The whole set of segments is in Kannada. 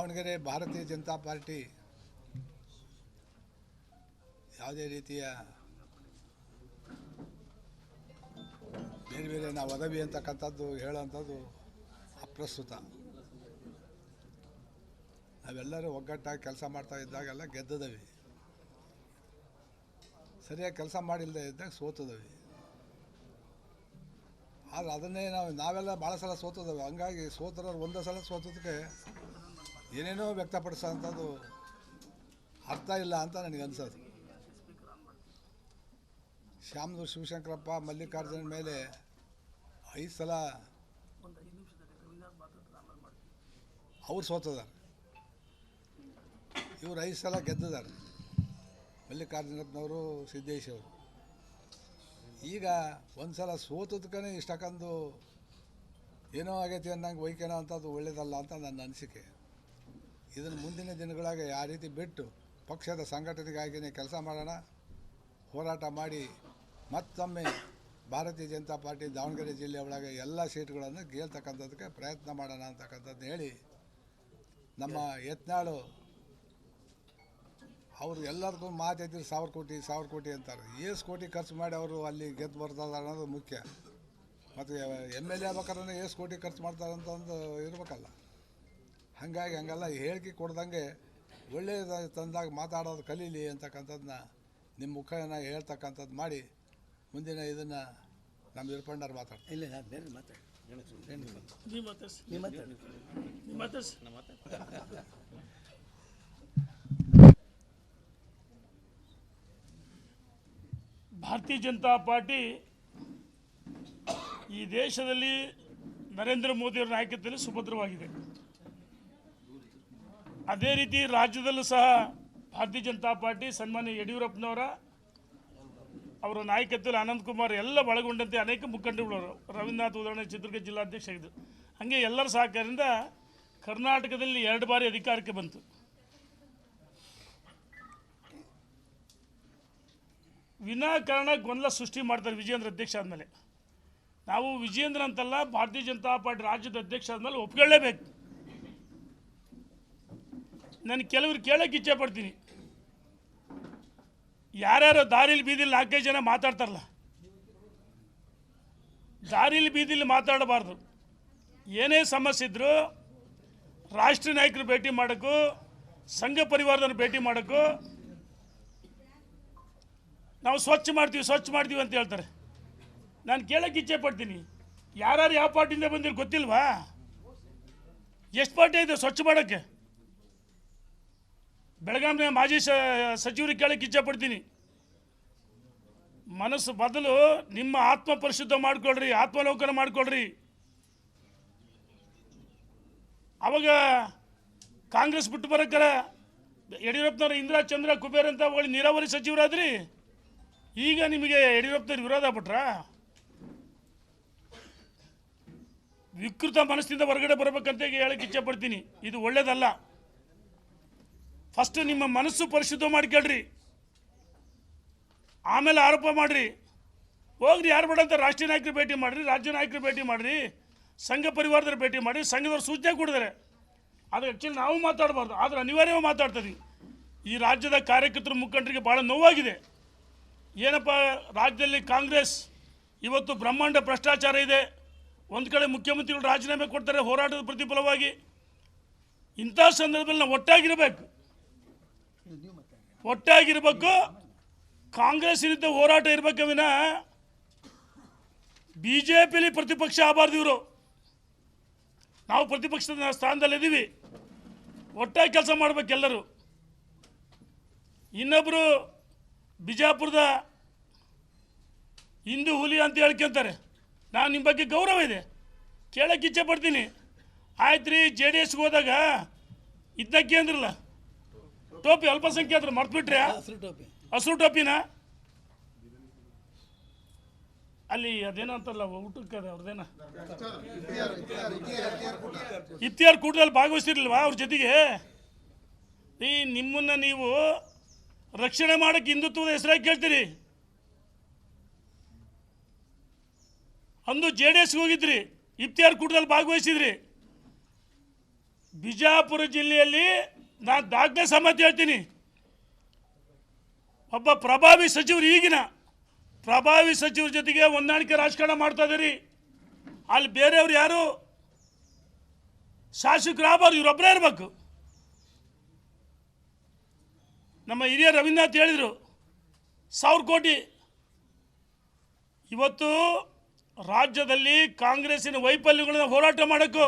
ದಾವಣಗೆರೆ ಭಾರತೀಯ ಜನತಾ ಪಾರ್ಟಿ ಯಾವುದೇ ರೀತಿಯ ಬೇರೆ ಬೇರೆ ನಾವು ಒದವಿ ಅಂತಕ್ಕಂಥದ್ದು ಹೇಳೋವಂಥದ್ದು ಅಪ್ರಸ್ತುತ. ನಾವೆಲ್ಲರೂ ಒಗ್ಗಟ್ಟಾಗಿ ಕೆಲಸ ಮಾಡ್ತಾ ಇದ್ದಾಗೆಲ್ಲ ಗೆದ್ದದವಿ, ಸರಿಯಾಗಿ ಕೆಲಸ ಮಾಡಿಲ್ಲದೆ ಇದ್ದಾಗ ಸೋತದವಿ. ಆದರೆ ಅದನ್ನೇ ನಾವೆಲ್ಲ ಭಾಳ ಸಲ ಸೋತದವಿ. ಹಂಗಾಗಿ ಸೋತರವ್ರು ಒಂದೇ ಸಲ ಸೋತದಕ್ಕೆ ಏನೇನೋ ವ್ಯಕ್ತಪಡಿಸೋಂಥದ್ದು ಅರ್ಥ ಇಲ್ಲ ಅಂತ ನನಗನ್ಸೋದು. ಶ್ಯಾಮನೂರು ಶಿವಶಂಕರಪ್ಪ ಮಲ್ಲಿಕಾರ್ಜುನ ಮೇಲೆ 5 ಸಲ ಅವ್ರು ಸೋತಿದ್ದಾರೆ, ಇವ್ರು 5 ಸಲ ಗೆದ್ದಿದ್ದಾರೆ, ಮಲ್ಲಿಕಾರ್ಜುನಪ್ಪನವರು ಸಿದ್ದೇಶ್ ಅವರು. ಈಗ ಒಂದು ಸಲ ಸೋತದಕ್ಕೇ ಇಷ್ಟಕ್ಕಂದು ಏನೋ ಆಗೈತಿ ಅನ್ನಂಗೆ ವೈಕೇನೋ ಅಂಥದ್ದು ಒಳ್ಳೆಯದಲ್ಲ ಅಂತ ನನ್ನ ಅನಿಸಿಕೆ. ಇದನ್ನು ಮುಂದಿನ ದಿನಗಳಾಗೆ ಆ ರೀತಿ ಬಿಟ್ಟು ಪಕ್ಷದ ಸಂಘಟನೆಗಾಗಿಯೇ ಕೆಲಸ ಮಾಡೋಣ, ಹೋರಾಟ ಮಾಡಿ ಮತ್ತೊಮ್ಮೆ ಭಾರತೀಯ ಜನತಾ ಪಾರ್ಟಿ ದಾವಣಗೆರೆ ಜಿಲ್ಲೆ ಒಳಗೆ ಎಲ್ಲ ಸೀಟ್ಗಳನ್ನು ಗೆಲ್ತಕ್ಕಂಥದ್ದಕ್ಕೆ ಪ್ರಯತ್ನ ಮಾಡೋಣ ಅಂತಕ್ಕಂಥದ್ದು ಹೇಳಿ, ನಮ್ಮ ಯತ್ನಾಳು ಅವರು ಎಲ್ಲರಿಗೂ ಮಾತೈತಿ 1000 ಕೋಟಿ ಅಂತಾರೆ. ಎಷ್ಟು ಕೋಟಿ ಖರ್ಚು ಮಾಡಿ ಅವರು ಅಲ್ಲಿ ಗೆದ್ದು ಬರ್ತಾರೆ ಅನ್ನೋದು ಮುಖ್ಯ. ಮತ್ತು MLA ಆಗ್ಬೇಕಾದ್ರೆ ಎಷ್ಟು ಕೋಟಿ ಖರ್ಚು ಮಾಡ್ತಾರೆ ಅಂತಂದು ಇರಬೇಕಲ್ಲ. ಹಾಗಾಗಿ ಹಂಗೆಲ್ಲ ಹೇಳಿಕೆ ಕೊಡ್ದಂಗೆ ಒಳ್ಳೆಯದ ತಂದಾಗ ಮಾತಾಡೋದು ಕಲೀಲಿ ಅಂತಕ್ಕಂಥದ್ದನ್ನ ನಿಮ್ಮ ಮುಖನ ಹೇಳ್ತಕ್ಕಂಥದ್ದು ಮಾಡಿ ಮುಂದಿನ ಇದನ್ನು ನಮ್ಮ ಇರ್ಪಣ್ಣರು ಮಾತಾಡ್ತಾರೆ. ಇಲ್ಲ ಬೇರೆ ಮಾತಾಡಿ. ಭಾರತೀಯ ಜನತಾ ಪಾರ್ಟಿ ಈ ದೇಶದಲ್ಲಿ ನರೇಂದ್ರ ಮೋದಿಯವರ ನಾಯಕತ್ವದಲ್ಲಿ ಸುಭದ್ರವಾಗಿದೆ. ಅದೇ ರೀತಿ ರಾಜ್ಯದಲ್ಲೂ ಸಹ ಭಾರತೀಯ ಜನತಾ ಪಾರ್ಟಿ ಸನ್ಮಾನ್ಯ ಯಡಿಯೂರಪ್ಪನವರ ಅವರ ನಾಯಕತ್ವದಲ್ಲಿ ಅನಂತಕುಮಾರ್ ಎಲ್ಲ ಒಳಗೊಂಡಂತೆ ಅನೇಕ ಮುಖಂಡರುಗಳು, ರವೀಂದ್ರನಾಥ್ ಉದಾಹರಣೆ ಚಿತ್ರದುರ್ಗ ಜಿಲ್ಲಾಧ್ಯಕ್ಷ ಆಗಿದ್ದು, ಹಾಗೆ ಎಲ್ಲರ ಸಹಕಾರದಿಂದ ಕರ್ನಾಟಕದಲ್ಲಿ 2 ಬಾರಿ ಅಧಿಕಾರಕ್ಕೆ ಬಂತು. ವಿನಾಕಾರಣ ಗೊಂದಲ ಸೃಷ್ಟಿ ಮಾಡ್ತಾರೆ ವಿಜಯೇಂದ್ರ ಅಧ್ಯಕ್ಷ ಆದಮೇಲೆ. ನಾವು ವಿಜಯೇಂದ್ರ ಅಂತಲ್ಲ, ಭಾರತೀಯ ಜನತಾ ಪಾರ್ಟಿ ರಾಜ್ಯದ ಅಧ್ಯಕ್ಷ ಆದಮೇಲೆ ಒಪ್ಕೊಳ್ಳೇಬೇಕು. ನಾನು ಕೆಲವ್ರು ಕೇಳೋಕ್ಕೆ ಇಚ್ಛೆ ಪಡ್ತೀನಿ, ಯಾರ್ಯಾರು ದಾರಿಲಿ ಬೀದಿಲಿ 4-5 ಜನ ಮಾತಾಡ್ತಾರಲ್ಲ, ದಾರಿಲಿ ಬೀದಿಲಿ ಮಾತಾಡಬಾರ್ದು. ಏನೇ ಸಮಸ್ಯೆ ಇದ್ದರೂ ರಾಷ್ಟ್ರೀಯ ನಾಯಕರು ಭೇಟಿ ಮಾಡೋಕ್ಕೂ ಸಂಘ ಪರಿವಾರದನ್ನು ಭೇಟಿ ಮಾಡೋಕ್ಕೂ ನಾವು ಸ್ವಚ್ಛ ಮಾಡ್ತೀವಿ ಅಂತ ಹೇಳ್ತಾರೆ. ನಾನು ಕೇಳೋಕ್ಕೆ ಇಚ್ಛೆ ಪಡ್ತೀನಿ, ಯಾರ್ಯಾರು ಯಾವ ಪಾರ್ಟಿಯಿಂದ ಬಂದಿರೋ ಗೊತ್ತಿಲ್ವಾ? ಎಷ್ಟು ಪಾರ್ಟಿ ಇದೆ ಸ್ವಚ್ಛ ಮಾಡೋಕ್ಕೆ? ಬೆಳಗಾವಿನ ಮಾಜಿ ಸಚಿವರಿಗೆ ಕೇಳೋಕ್ಕೆ ಇಚ್ಛೆ ಪಡ್ತೀನಿ, ಮನಸ್ಸು ಬದಲು ನಿಮ್ಮ ಆತ್ಮ ಪರಿಶುದ್ಧ ಮಾಡಿಕೊಳ್ರಿ, ಆತ್ಮಲೋಕನ ಮಾಡಿಕೊಳ್ರಿ. ಅವಾಗ ಕಾಂಗ್ರೆಸ್ ಬಿಟ್ಟು ಬರೋಕ್ಕರ ಯಡಿಯೂರಪ್ಪನವ್ರ ಇಂದಿರಾ ಚಂದ್ರ ಕುಬೇರ್ ಅಂತ ಒಳ್ಳೆ ನೀರಾವರಿ ಸಚಿವರಾದ್ರಿ, ಈಗ ನಿಮಗೆ ಯಡಿಯೂರಪ್ಪನವ್ರ ವಿರೋಧ ಬಿಟ್ರಾ? ವಿಕೃತ ಮನಸ್ಸಿಂದ ಹೊರಗಡೆ ಬರಬೇಕಂತ ಹೇಳಕ್ಕೆ ಇಚ್ಛೆ ಪಡ್ತೀನಿ. ಇದು ಒಳ್ಳೇದಲ್ಲ. ಫಸ್ಟ್ ನಿಮ್ಮ ಮನಸ್ಸು ಪರಿಶುದ್ಧ ಮಾಡಿಕೊಳ್ರಿ, ಆಮೇಲೆ ಆರೋಪ ಮಾಡಿರಿ. ಹೋಗ್ರಿ, ಯಾರು ಬೇಡ ಅಂತ ರಾಷ್ಟ್ರೀಯ ನಾಯಕರು ಭೇಟಿ ಮಾಡಿರಿ, ರಾಜ್ಯ ನಾಯಕರು ಭೇಟಿ ಮಾಡಿರಿ, ಸಂಘ ಪರಿವಾರದವ್ರು ಭೇಟಿ ಮಾಡಿ, ಸಂಘದವ್ರು ಸೂಚನೆ ಕೊಡಿದ್ದಾರೆ. ಅದು ಆ್ಯಕ್ಚುಲಿ ನಾವು ಮಾತಾಡಬಾರ್ದು, ಆದರೆ ಅನಿವಾರ್ಯವಾಗಿ ಮಾತಾಡ್ತೀವಿ. ಈ ರಾಜ್ಯದ ಕಾರ್ಯಕರ್ತರು ಮುಖಂಡರಿಗೆ ಭಾಳ ನೋವಾಗಿದೆ. ಏನಪ್ಪ, ರಾಜ್ಯದಲ್ಲಿ ಕಾಂಗ್ರೆಸ್ ಇವತ್ತು ಬ್ರಹ್ಮಾಂಡ ಭ್ರಷ್ಟಾಚಾರ ಇದೆ. ಒಂದು ಕಡೆ ಮುಖ್ಯಮಂತ್ರಿಗಳು ರಾಜೀನಾಮೆ ಕೊಡ್ತಾರೆ ಹೋರಾಟದ ಪ್ರತಿಫಲವಾಗಿ. ಇಂಥ ಸಂದರ್ಭದಲ್ಲಿ ನಾವು ಒಟ್ಟಾಗಿರಬೇಕು. ಕಾಂಗ್ರೆಸ್ ವಿರುದ್ಧ ಹೋರಾಟ ಇರಬೇಕು ವಿನ BJPಲಿ ಪ್ರತಿಪಕ್ಷ ಆಗಬಾರ್ದು. ಇವರು ನಾವು ಪ್ರತಿಪಕ್ಷದ ಸ್ಥಾನದಲ್ಲಿದ್ದೀವಿ, ಒಟ್ಟಾಗಿ ಕೆಲಸ ಮಾಡಬೇಕೆಲ್ಲರೂ. ಇನ್ನೊಬ್ಬರು ಬಿಜಾಪುರದ ಹಿಂದೂ ಹುಲಿ ಅಂತ ಹೇಳ್ಕೊಂತಾರೆ. ನಾನು ನಿಮ್ಮ ಬಗ್ಗೆ ಗೌರವ ಇದೆ, ಕೇಳೋಕ್ಕೆ ಇಚ್ಛೆ ಪಡ್ತೀನಿ. ಆಯ್ತು ರೀ, JDSಗೆ ಹೋದಾಗ ಇದ್ದಕ್ಕೆ ಅಂದ್ರಲ್ಲ ಟೋಪಿ, ಅಲ್ಪಸಂಖ್ಯಾತರು ಮರ್ತ್ಬಿಟ್ರೆ ಹಸಿರು ಟೋಪಿನ ಅಲ್ಲಿ ಅದೇನೋ ಅಂತಾರಲ್ಲ ಊಟಕ್ಕೆ ಅವ್ರದ್ದೇನ ಇಫ್ತಿಯಾರ್ ಕೂಟದಲ್ಲಿ ಭಾಗವಹಿಸ್ತಿರ್ಲಿಲ್ವಾ ಅವ್ರ ಜೊತೆಗೆ? ನಿಮ್ಮನ್ನು ನೀವು ರಕ್ಷಣೆ ಮಾಡೋಕ್ಕೆ ಹಿಂದುತ್ವದ ಹೆಸರಾಗಿ ಕೇಳ್ತೀರಿ. ಅಂದು JDSಗೆ ಹೋಗಿದ್ರಿ, ಇಫ್ತಿಯಾರ್ ಕೂಟದಲ್ಲಿ ಭಾಗವಹಿಸಿದ್ರಿ. ಬಿಜಾಪುರ ಜಿಲ್ಲೆಯಲ್ಲಿ ನಾನು ದಾಖಲೆ ಸಮೇತ ಹೇಳ್ತೀನಿ, ಒಬ್ಬ ಪ್ರಭಾವಿ ಸಚಿವರು, ಈಗಿನ ಪ್ರಭಾವಿ ಸಚಿವರ ಜೊತೆಗೆ ಹೊಂದಾಣಿಕೆ ರಾಜಕಾರಣ ಮಾಡ್ತಾ ಇದ್ದೀರಿ. ಅಲ್ಲಿ ಬೇರೆಯವ್ರು ಯಾರು ಶಾಸಕರು ಆಗಬಾರ್ದು, ಇವರೊಬ್ಬರೇ ಇರಬೇಕು. ನಮ್ಮ ಹಿರಿಯ ರವೀಂದ್ರನಾಥ್ ಹೇಳಿದರು 1000 ಕೋಟಿ. ಇವತ್ತು ರಾಜ್ಯದಲ್ಲಿ ಕಾಂಗ್ರೆಸ್ಸಿನ ವೈಫಲ್ಯಗಳನ್ನ ಹೋರಾಟ ಮಾಡೋಕ್ಕೂ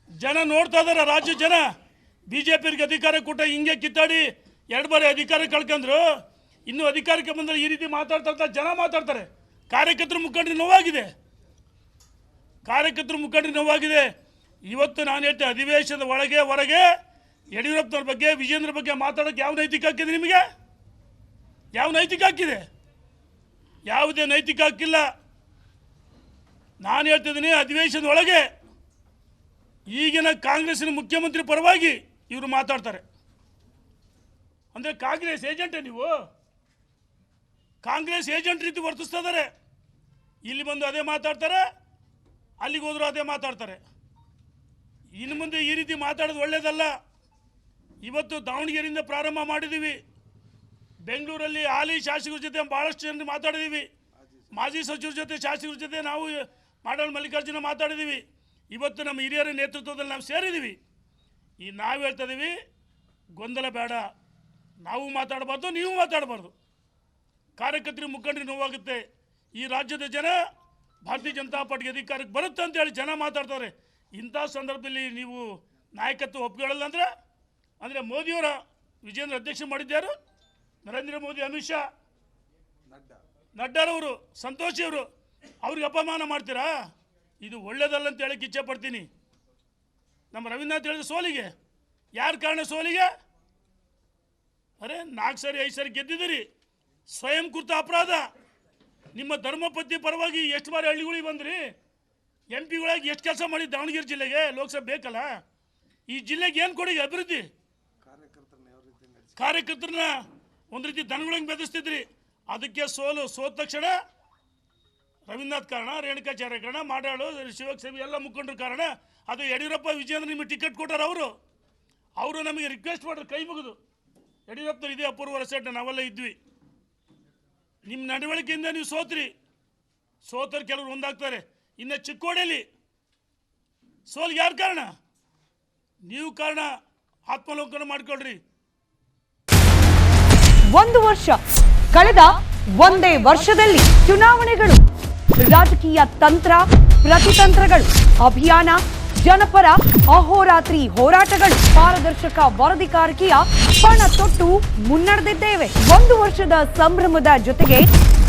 ಜನ ನೋಡ್ತಾ ಇದ್ದಾರೆ. ರಾಜ್ಯ ಜನ BJPಗೆ ಅಧಿಕಾರ ಕೊಟ್ಟ ಹಿಂಗೆ ಕಿತ್ತಾಡಿ 2 ಬಾರಿ ಅಧಿಕಾರ ಕಳ್ಕೊಂಡ್ರು. ಇನ್ನೂ ಅಧಿಕಾರಕ್ಕೆ ಬಂದರೆ ಈ ರೀತಿ ಮಾತಾಡ್ತಾ ಜನ ಮಾತಾಡ್ತಾರೆ. ಕಾರ್ಯಕರ್ತರು ಮುಖಂಡರು ನೋವಾಗಿದೆ, ಕಾರ್ಯಕರ್ತರು ಮುಖಂಡರು ನೋವಾಗಿದೆ. ಇವತ್ತು ನಾನು ಹೇಳ್ತೇನೆ, ಅಧಿವೇಶನದ ಒಳಗೆ ಹೊರಗೆ ಯಡಿಯೂರಪ್ಪನವ್ರ ಬಗ್ಗೆ, ವಿಜೇಂದ್ರ ಬಗ್ಗೆ ಮಾತಾಡೋಕ್ಕೆ ಯಾವ ನೈತಿಕ ಹಾಕಿದೆ ನಿಮಗೆ? ಯಾವ ನೈತಿಕ ಹಾಕಿದೆ? ಯಾವುದೇ ನೈತಿಕ ಹಾಕಿಲ್ಲ. ನಾನು ಹೇಳ್ತಿದ್ದೀನಿ, ಅಧಿವೇಶನದ ಒಳಗೆ ಈಗಿನ ಕಾಂಗ್ರೆಸ್ಸಿನ ಮುಖ್ಯಮಂತ್ರಿ ಪರವಾಗಿ ಇವರು ಮಾತಾಡ್ತಾರೆ. ಅಂದರೆ ಕಾಂಗ್ರೆಸ್ ಏಜೆಂಟೇ ನೀವು? ಕಾಂಗ್ರೆಸ್ ಏಜೆಂಟ್ ರೀತಿ ವರ್ತಿಸ್ತಾ ಇದ್ದಾರೆ. ಇಲ್ಲಿ ಬಂದು ಅದೇ ಮಾತಾಡ್ತಾರೆ, ಅಲ್ಲಿಗೆ ಹೋದ್ರು ಅದೇ ಮಾತಾಡ್ತಾರೆ. ಇನ್ನು ಮುಂದೆ ಈ ರೀತಿ ಮಾತಾಡೋದು ಒಳ್ಳೆಯದಲ್ಲ. ಇವತ್ತು ದಾವಣಗೆರೆಯಿಂದ ಪ್ರಾರಂಭ ಮಾಡಿದ್ದೀವಿ. ಬೆಂಗಳೂರಲ್ಲಿ ಹಾಲಿ ಶಾಸಕರ ಜೊತೆ ಭಾಳಷ್ಟು ಜನ ಮಾತಾಡಿದ್ದೀವಿ. ಮಾಜಿ ಸಚಿವರ ಜೊತೆ, ಶಾಸಕರ ಜೊತೆ ನಾವು ಮಾಡಾಳ್ ಮಲ್ಲಿಕಾರ್ಜುನ ಮಾತಾಡಿದ್ದೀವಿ. ಇವತ್ತು ನಮ್ಮ ಹಿರಿಯರ ನೇತೃತ್ವದಲ್ಲಿ ನಾವು ಸೇರಿದ್ದೀವಿ. ಈ ನಾವು ಹೇಳ್ತಾ ಇದ್ದೀವಿ, ಗೊಂದಲ ಬೇಡ, ನಾವು ಮಾತಾಡಬಾರ್ದು, ನೀವು ಮಾತಾಡಬಾರ್ದು. ಕಾರ್ಯಕರ್ತರು ಮುಖಂಡರು ನೋವಾಗುತ್ತೆ. ಈ ರಾಜ್ಯದ ಜನ ಭಾರತೀಯ ಜನತಾ ಪಾರ್ಟಿಗೆ ಅಧಿಕಾರಕ್ಕೆ ಬರುತ್ತೆ ಅಂತೇಳಿ ಜನ ಮಾತಾಡ್ತಾರೆ. ಇಂಥ ಸಂದರ್ಭದಲ್ಲಿ ನೀವು ನಾಯಕತ್ವ ಒಪ್ಕೊಳ್ಳಲ್ಲ ಅಂದರೆ ಮೋದಿಯವರ ವಿಜೇಂದ್ರ ಅಧ್ಯಕ್ಷ ಮಾಡಿದ್ಯಾರು? ನರೇಂದ್ರ ಮೋದಿ, ಅಮಿತ್ ಶಾ, ನಡ್ಡಾರವರು, ಸಂತೋಷಿಯವರು, ಅವ್ರಿಗೆ ಅಪಮಾನ ಮಾಡ್ತೀರಾ? ಇದು ಒಳ್ಳೆಯದಲ್ಲ ಅಂತ ಹೇಳಕ್ಕೆ ಇಚ್ಛೆ ಪಡ್ತೀನಿ. ನಮ್ಮ ರವೀಂದ್ರನಾಥ್ ಹೇಳಿದ ಸೋಲಿಗೆ ಯಾರು ಕಾರಣ? ಸೋಲಿಗೆ ಅರೆ 4 ಸಾರಿ 5 ಸಾರಿ ಗೆದ್ದಿದ್ದೀರಿ. ಸ್ವಯಂ ಕೃತ ಅಪರಾಧ. ನಿಮ್ಮ ಧರ್ಮಪತ್ನಿ ಪರವಾಗಿ ಎಷ್ಟು ಬಾರಿ ಹಳ್ಳಿಗಳಿಗೆ ಬಂದ್ರಿ? MP ಗಳಾಗಿ ಎಷ್ಟು ಕೆಲಸ ಮಾಡಿ ದಾವಣಗೆರೆ ಜಿಲ್ಲೆಗೆ? ಲೋಕಸಭೆ ಬೇಕಲ್ಲ. ಈ ಜಿಲ್ಲೆಗೆ ಏನು ಕೊಡಿ ಅಭಿವೃದ್ಧಿ? ಕಾರ್ಯಕರ್ತರನ್ನ ಒಂದು ರೀತಿ ದನಗಳಂಗೆ ಬೆದರಿಸ್ತಿದ್ರಿ. ಅದಕ್ಕೆ ಸೋತ ತಕ್ಷಣ ರವೀಂದ್ರನಾಥ್ ಕಾರಣ, ರೇಣುಕಾಚಾರ್ಯ ಕಾರಣ, ಮಾಡಾಳು, ಶಿವಸೇವಿ ಎಲ್ಲ ಮುಖಂಡರು ಕಾರಣ. ಅದು ಯಡಿಯೂರಪ್ಪ, ವಿಜೇಂದ್ರ ನಿಮಗೆ ಟಿಕೆಟ್ ಕೊಟ್ಟಾರ. ಅವರು ನಮಗೆ ರಿಕ್ವೆಸ್ಟ್ ಮಾಡಿದ್ರು ಕೈ ಮುಗಿದು, ಯಡಿಯೂರಪ್ಪನವ್ರು ಇದೇ ಅಪೂರ್ವ ರೆಸಾರ್ಟ್ ನಾವೆಲ್ಲ ಇದ್ವಿ, ನಿಮ್ಮ ನಡವಳಿಕೆಯಿಂದ ನೀವು ಸೋತ್ರಿ. ಸೋತರು ಕೆಲವರು ಒಂದಾಗ್ತಾರೆ. ಇನ್ನು ಚಿಕ್ಕೋಡಿಯಲ್ಲಿ ಸೋಲ್ಗೆ ಯಾರು ಕಾರಣ? ನೀವು ಕಾರಣ. ಆತ್ಮಲೋಕನ ಮಾಡ್ಕೊಳ್ರಿ. 1 ವರ್ಷ ಕಳೆದ ಒಂದೇ ವರ್ಷದಲ್ಲಿ ಚುನಾವಣೆಗಳು, ರಾಜಕೀಯ ತಂತ್ರ ಪ್ರತಿತಂತ್ರಗಳು, ಅಭಿಯಾನ, ಜನಪರ ಅಹೋರಾತ್ರಿ ಹೋರಾಟಗಳು, ಪಾರದರ್ಶಕ ವರದಿಗಾರಿಕೆಯ ಪಣ ತೊಟ್ಟು ಮುನ್ನಡೆದಿದ್ದೇವೆ. 1 ವರ್ಷದ ಸಂಭ್ರಮದ ಜೊತೆಗೆ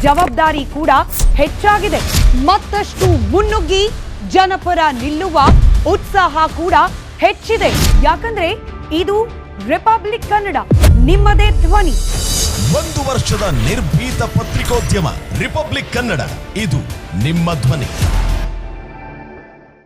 ಜವಾಬ್ದಾರಿ ಕೂಡ ಹೆಚ್ಚಾಗಿದೆ. ಮತ್ತಷ್ಟು ಮುನ್ನುಗ್ಗಿ ಜನಪರ ನಿಲ್ಲುವ ಉತ್ಸಾಹ ಕೂಡ ಹೆಚ್ಚಿದೆ. ಯಾಕಂದ್ರೆ ಇದು ರಿಪಬ್ಲಿಕ್ ಕನ್ನಡ, ನಿಮ್ಮದೇ ಧ್ವನಿ. 1 ವರ್ಷದ ನಿರ್ಭೀತ ಪತ್ರಿಕೋದ್ಯಮ ರಿಪಬ್ಲಿಕ್ ಕನ್ನಡ, ಇದು ನಿಮ್ಮ ಧ್ವನಿ.